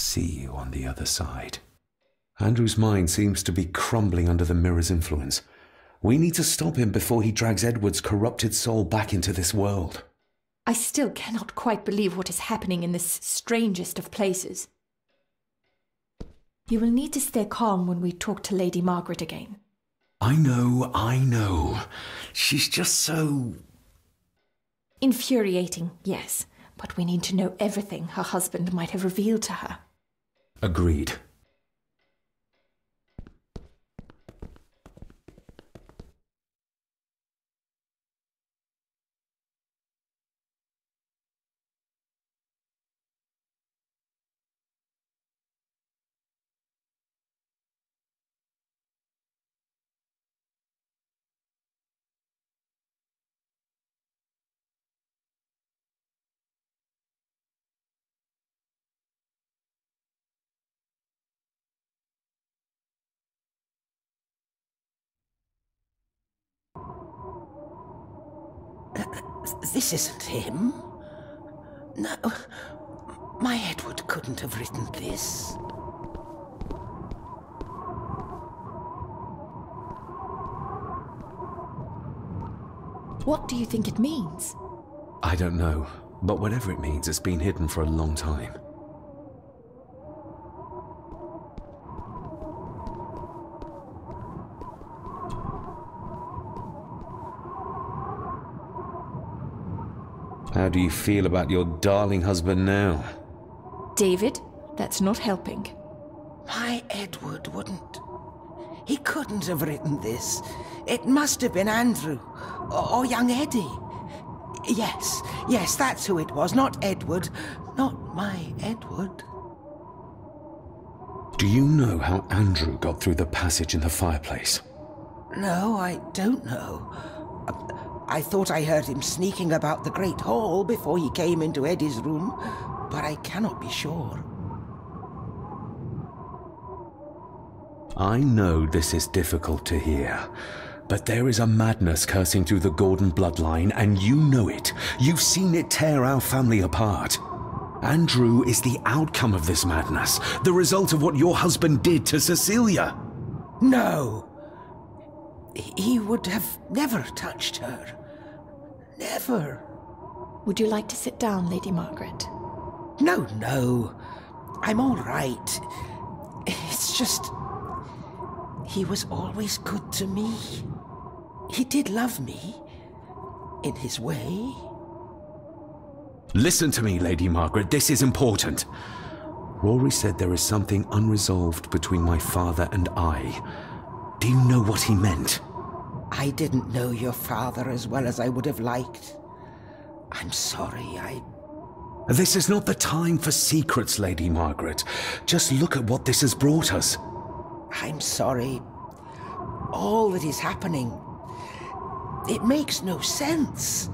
see you on the other side. Andrew's mind seems to be crumbling under the mirror's influence. We need to stop him before he drags Edward's corrupted soul back into this world. I still cannot quite believe what is happening in this strangest of places. You will need to stay calm when we talk to Lady Margaret again. I know. She's just so... infuriating, yes. But we need to know everything her husband might have revealed to her. Agreed. This isn't him. No, my Edward couldn't have written this. What do you think it means? I don't know, but whatever it means, it's been hidden for a long time. How do you feel about your darling husband now? David, that's not helping. My Edward wouldn't. He couldn't have written this. It must have been Andrew, or young Eddie. Yes, that's who it was, not Edward. Not my Edward. Do you know how Andrew got through the passage in the fireplace? No, I don't know. I thought I heard him sneaking about the Great Hall before he came into Eddie's room, but I cannot be sure. I know this is difficult to hear, but there is a madness coursing through the Gordon bloodline, and you know it. You've seen it tear our family apart. Andrew is the outcome of this madness, the result of what your husband did to Cecilia. No! He would have never touched her. Never. Would you like to sit down, Lady Margaret? No. I'm all right. It's just... he was always good to me. He did love me. In his way. Listen to me, Lady Margaret. This is important. Rory said there is something unresolved between my father and I. Do you know what he meant? I didn't know your father as well as I would have liked. I'm sorry, This is not the time for secrets, Lady Margaret. Just look at what this has brought us. I'm sorry. All that is happening, it makes no sense.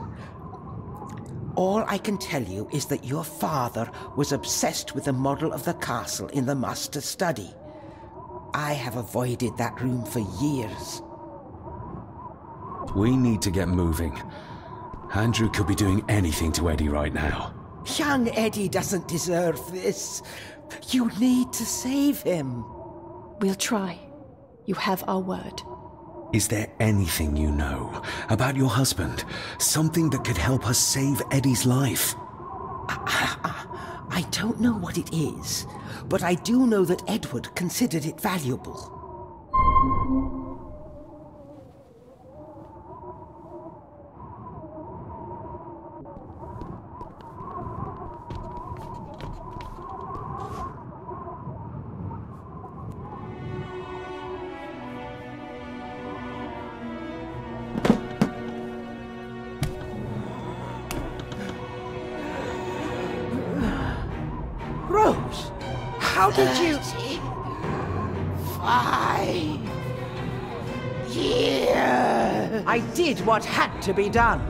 All I can tell you is that your father was obsessed with the model of the castle in the master study. I have avoided that room for years. We need to get moving. Andrew could be doing anything to Eddie right now. Young Eddie doesn't deserve this. You need to save him. We'll try. You have our word. Is there anything you know about your husband? Something that could help us save Eddie's life? I don't know what it is, but I do know that Edward considered it valuable. Rose, how did you... 5 years. I did what had to be done.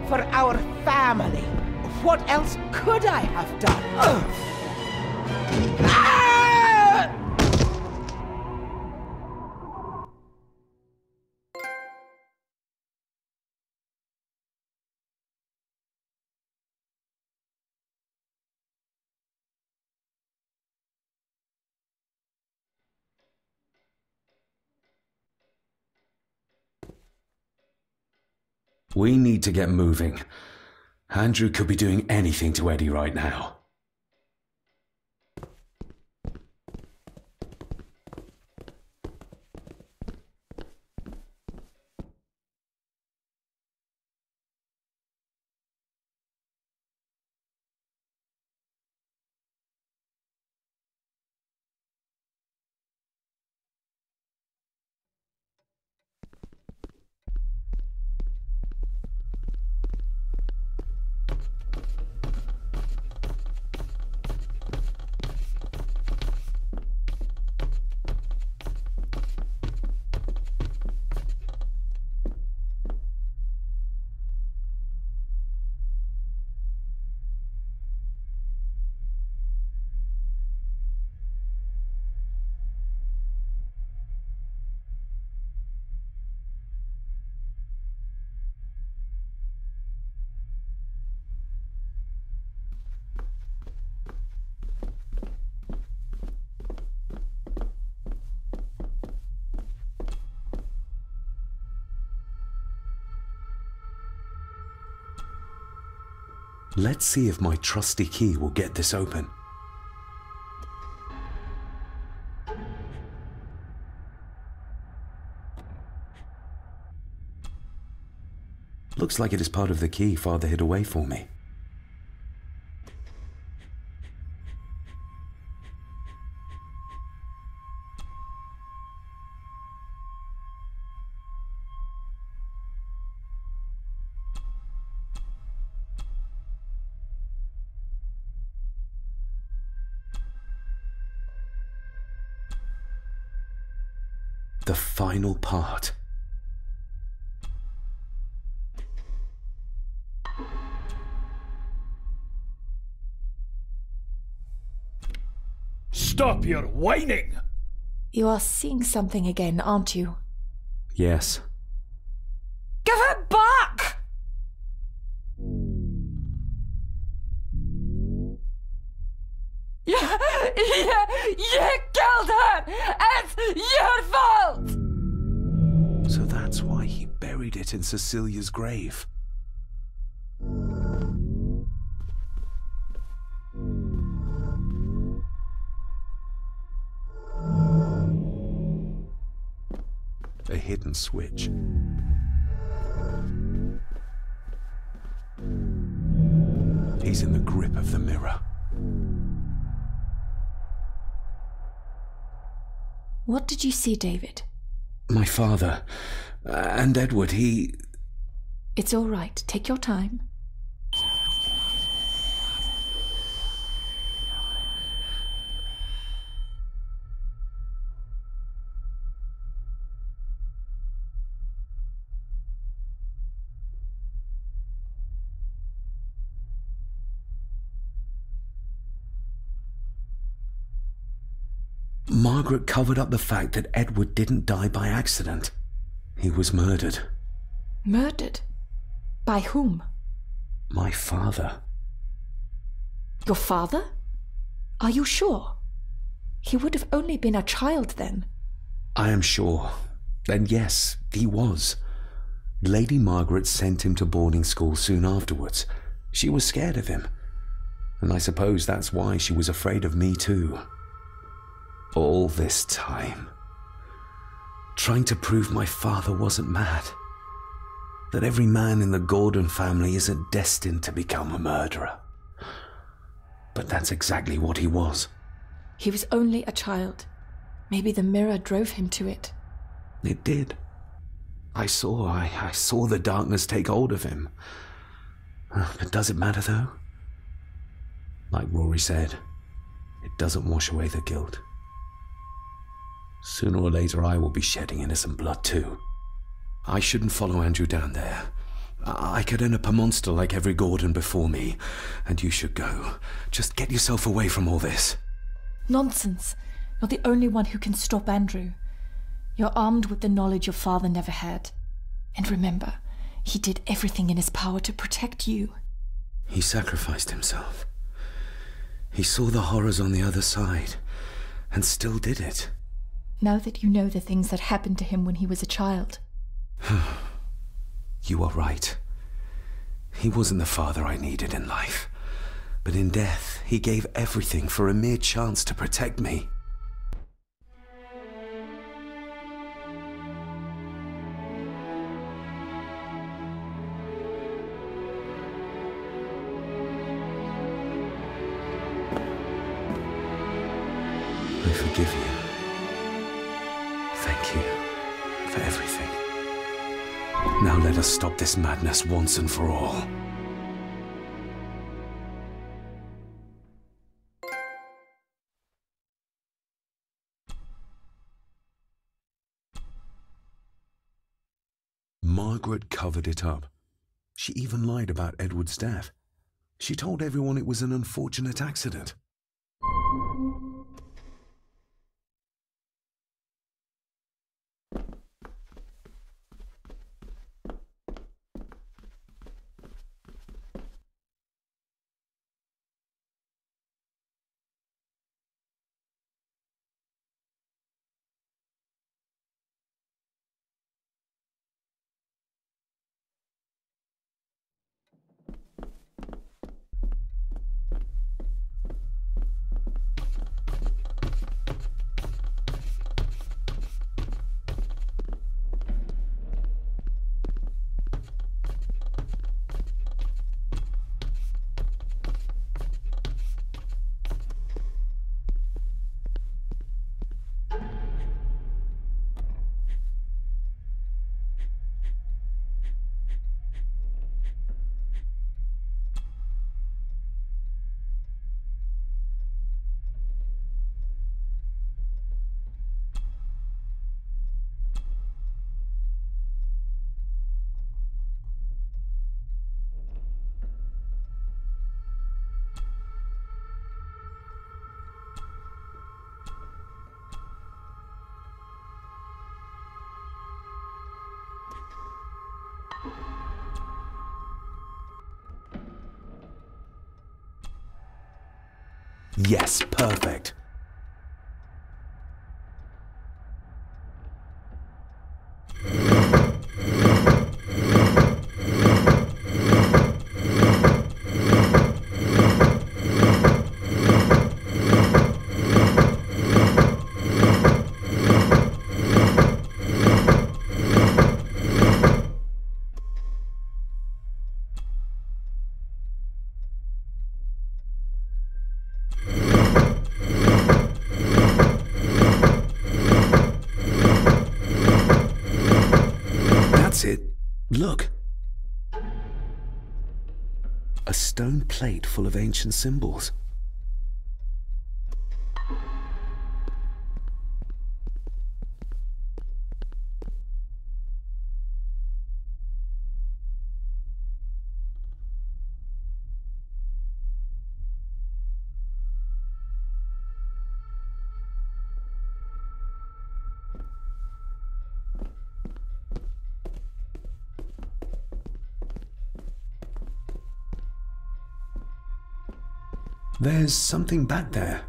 For our family. What else could I have done? We need to get moving. Andrew could be doing anything to Eddie right now. Let's see if my trusty key will get this open. Looks like it is part of the key Father hid away for me. The final part. Stop your whining! You are seeing something again, aren't you? Yes. Give it back! You killed her! It's your fault! So that's why he buried it in Cecilia's grave. A hidden switch. He's in the grip of the mirror. What did you see, David? My father and Edward, he... It's all right. Take your time. Margaret covered up the fact that Edward didn't die by accident. He was murdered. Murdered? By whom? My father. Your father? Are you sure? He would have only been a child then. I am sure. And yes, he was. Lady Margaret sent him to boarding school soon afterwards. She was scared of him. And I suppose that's why she was afraid of me too. All this time, trying to prove my father wasn't mad. That every man in the Gordon family isn't destined to become a murderer. But that's exactly what he was. He was only a child. Maybe the mirror drove him to it. It did. I saw the darkness take hold of him. But does it matter though? Like Rory said, it doesn't wash away the guilt. Sooner or later I will be shedding innocent blood too. I shouldn't follow Andrew down there. I could end up a monster like every Gordon before me, and you should go. Just get yourself away from all this. Nonsense. You're the only one who can stop Andrew. You're armed with the knowledge your father never had. And remember, he did everything in his power to protect you. He sacrificed himself. He saw the horrors on the other side, and still did it. Now that you know the things that happened to him when he was a child. You are right. He wasn't the father I needed in life. But in death, he gave everything for a mere chance to protect me. I forgive you. Thank you for everything. Now let us stop this madness once and for all. Margaret covered it up. She even lied about Edward's death. She told everyone it was an unfortunate accident. Yes, perfect. Look! A stone plate full of ancient symbols. There's something back there.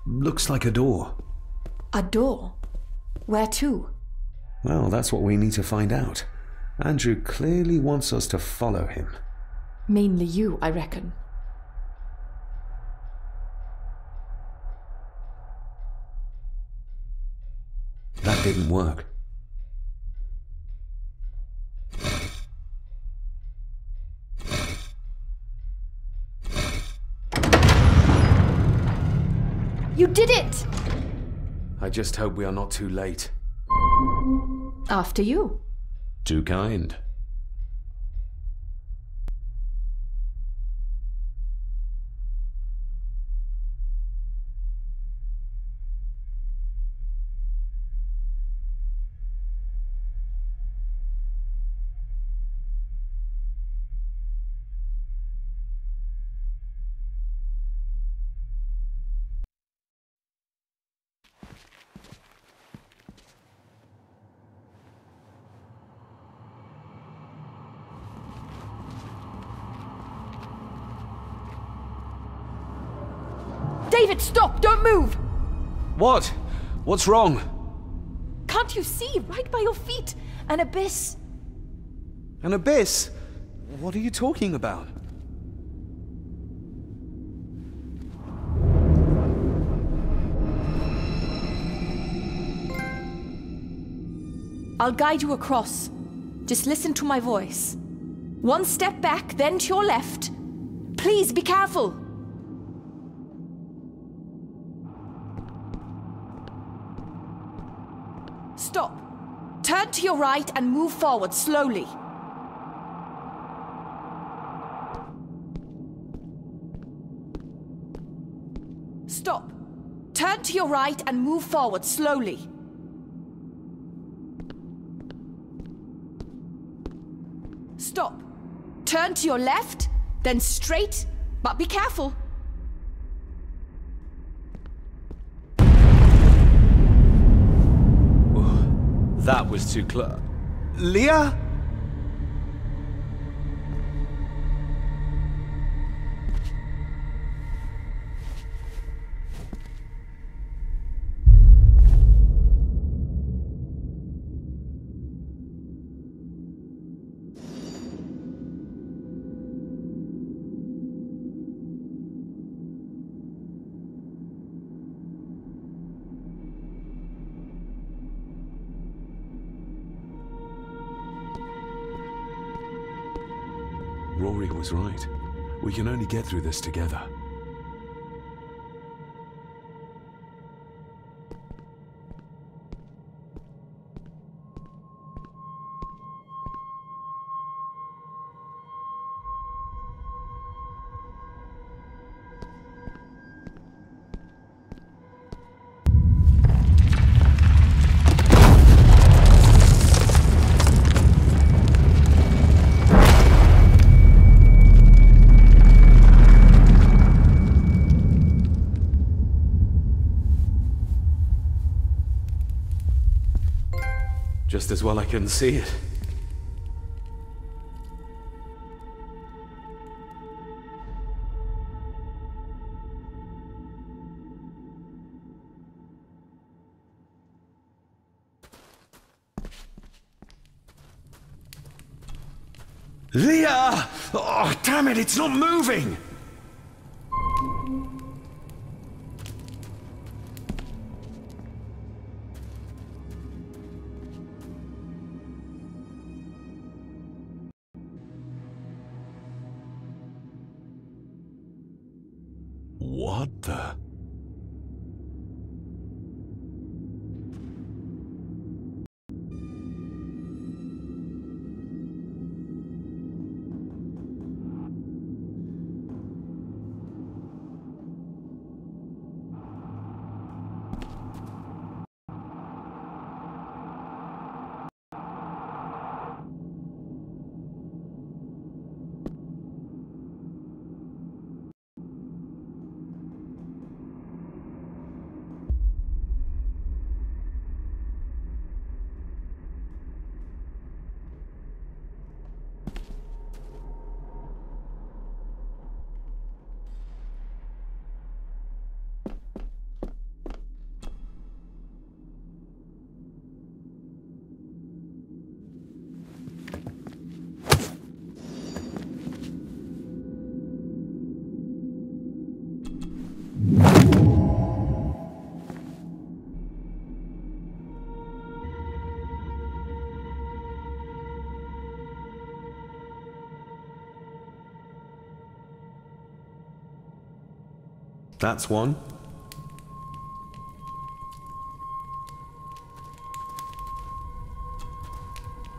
Looks like a door. A door? Where to? Well, that's what we need to find out. Andrew clearly wants us to follow him. Mainly you, I reckon. That didn't work. You did it! I just hope we are not too late. After you. Too kind. David, stop! Don't move! What? What's wrong? Can't you see? Right by your feet. An abyss. An abyss? What are you talking about? I'll guide you across. Just listen to my voice. One step back, then to your left. Please be careful. Stop. Turn to your right and move forward slowly. Stop. Turn to your right and move forward slowly. Stop. Turn to your left, then straight, but be careful. That was too close. Leah? Rory was right. We can only get through this together. Just as well I couldn't see it. Leah! Oh, damn it, it's not moving! What the? That's one.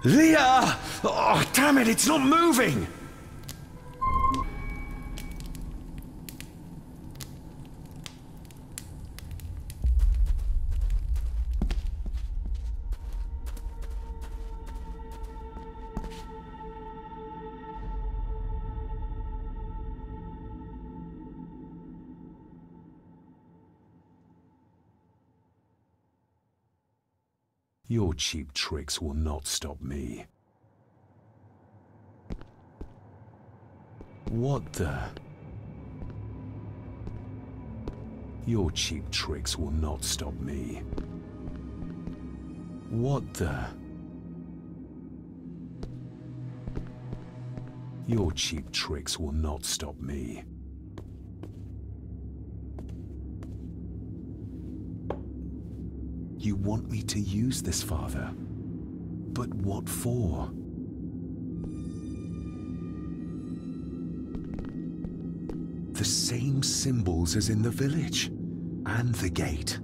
Leah! Oh, damn it, it's not moving! Your cheap tricks will not stop me. What the? Your cheap tricks will not stop me. What the? Your cheap tricks will not stop me. You want me to use this, Father? But what for? The same symbols as in the village, and the gate.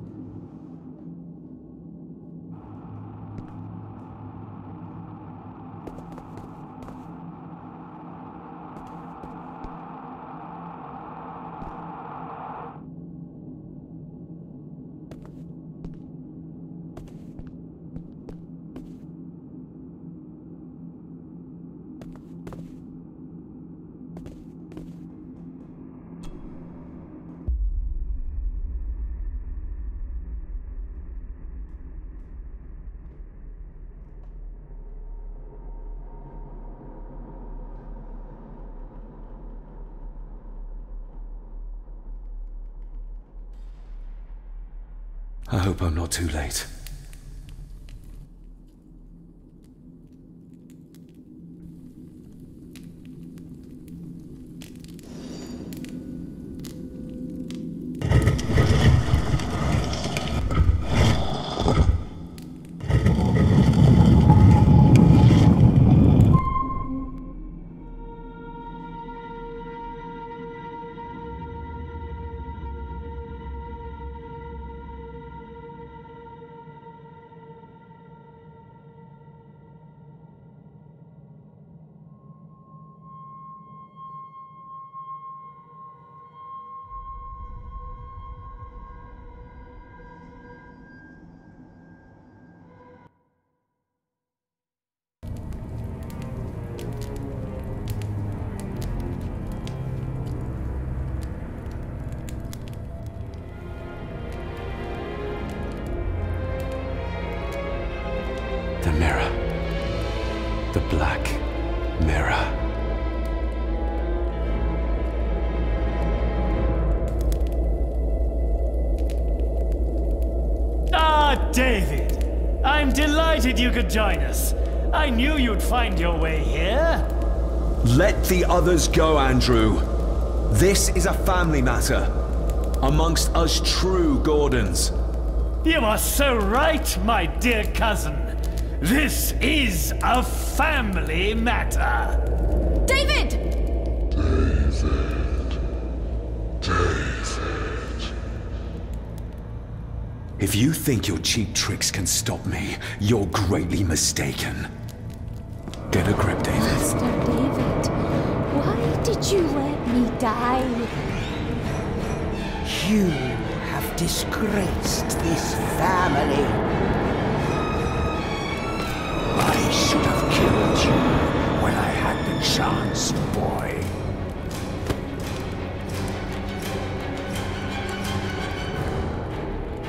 I hope I'm not too late. The mirror. The black mirror. Ah, David! I'm delighted you could join us. I knew you'd find your way here. Let the others go, Andrew. This is a family matter. Amongst us true Gordons. You are so right, my dear cousin. This is a family matter. David! David. If you think your cheap tricks can stop me, you're greatly mistaken. Get a grip, David. Master David, why did you let me die? You have disgraced this family. I should have killed you when I had the chance, boy.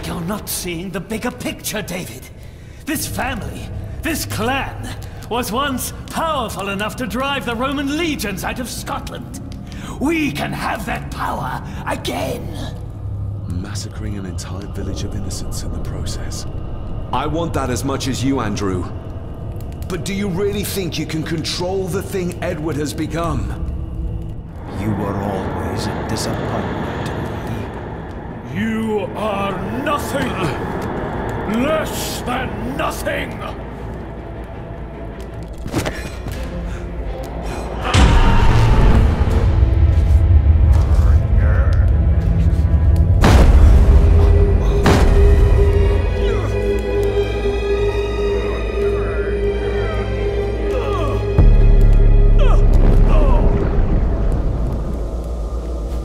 You're not seeing the bigger picture, David. This family, this clan, was once powerful enough to drive the Roman legions out of Scotland. We can have that power again. Massacring an entire village of innocents in the process. I want that as much as you, Andrew. But do you really think you can control the thing Edward has become? You were always a disappointment to me. You are nothing! Less than nothing!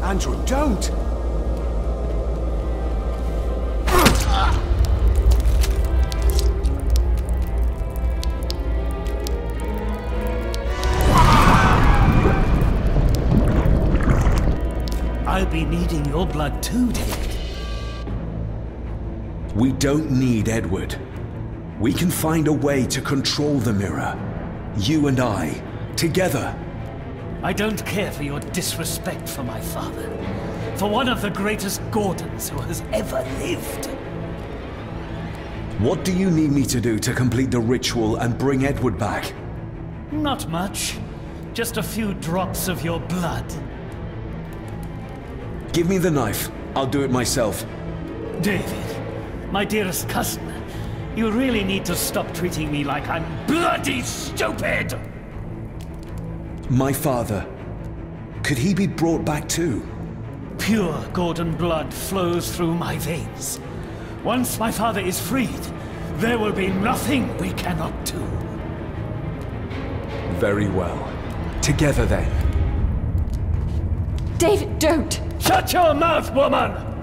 Andrew, don't! I'll be needing your blood too, David. We don't need Edward. We can find a way to control the mirror. You and I, together. I don't care for your disrespect for my father. For one of the greatest Gordons who has ever lived. What do you need me to do to complete the ritual and bring Edward back? Not much. Just a few drops of your blood. Give me the knife. I'll do it myself. David, my dearest cousin, you really need to stop treating me like I'm bloody stupid! My father. Could he be brought back too? Pure Gordon blood flows through my veins. Once my father is freed, there will be nothing we cannot do. Very well. Together then. David, don't! Shut your mouth, woman!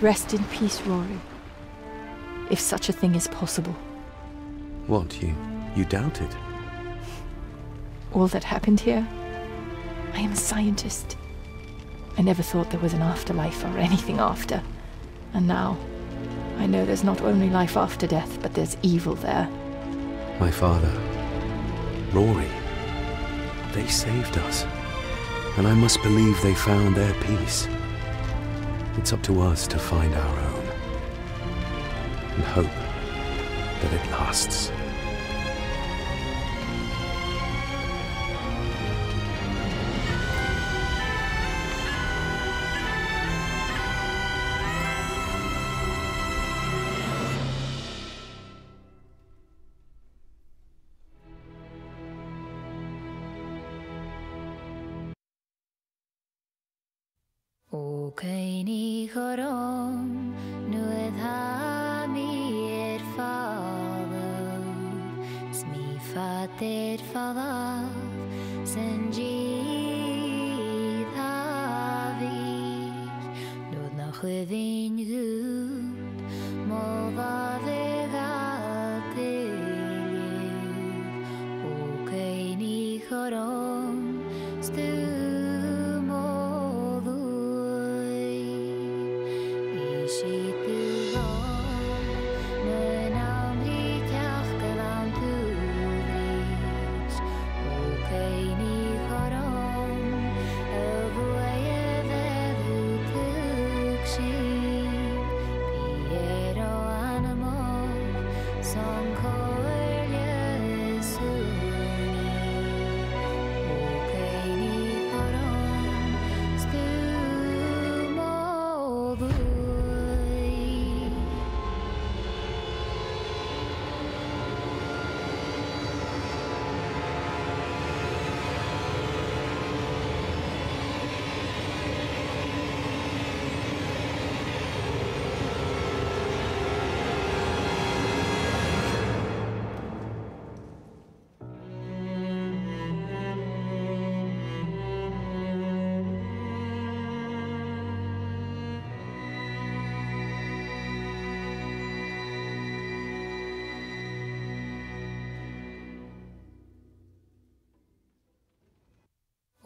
Rest in peace, Rory. If such a thing is possible. What, you doubt it? All that happened here? I am a scientist. I never thought there was an afterlife or anything after. And now, I know there's not only life after death, but there's evil there. My father, Rory, they saved us. And I must believe they found their peace. It's up to us to find our own. And hope that it lasts. O König Rom, nu ha mir fader, smi fader fader, senji tavir, nod na chwydyn gud, modd O König Rom,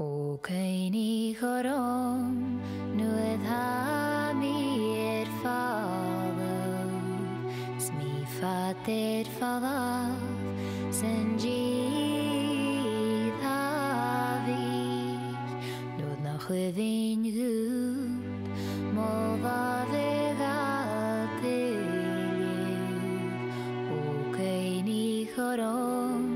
O König Rom, nu ha mir fader, smi fader fader, senji tavir, nod na chwydyn gud, modd O König Rom,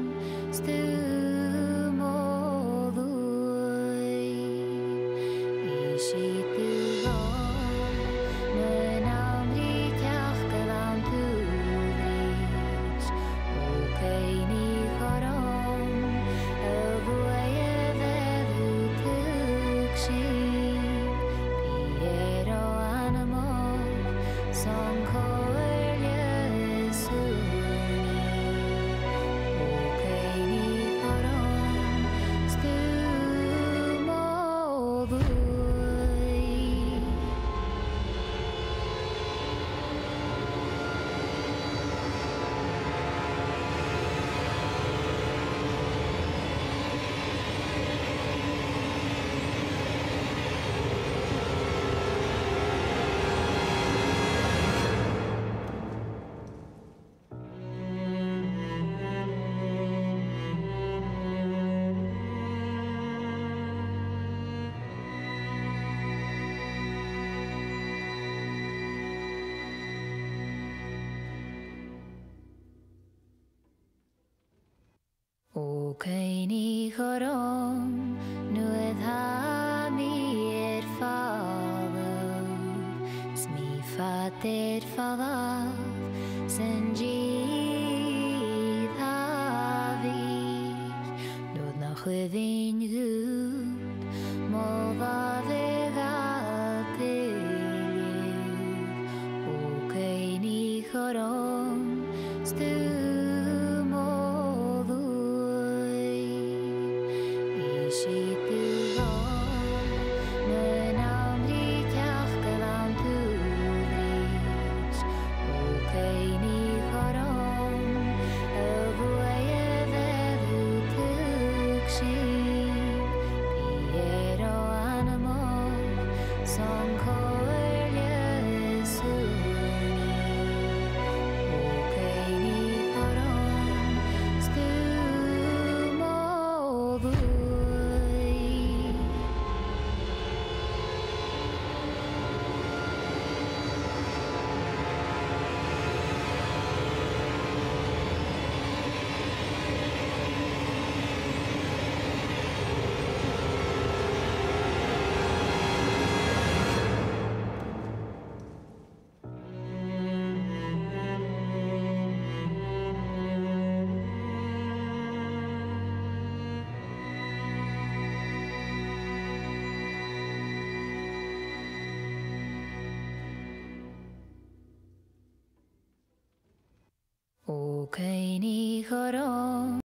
O König Rom, nu ha mir fader, smi fader fader, senji tavir, nod na chwydyn gud, modd O König Rom, She Keini choro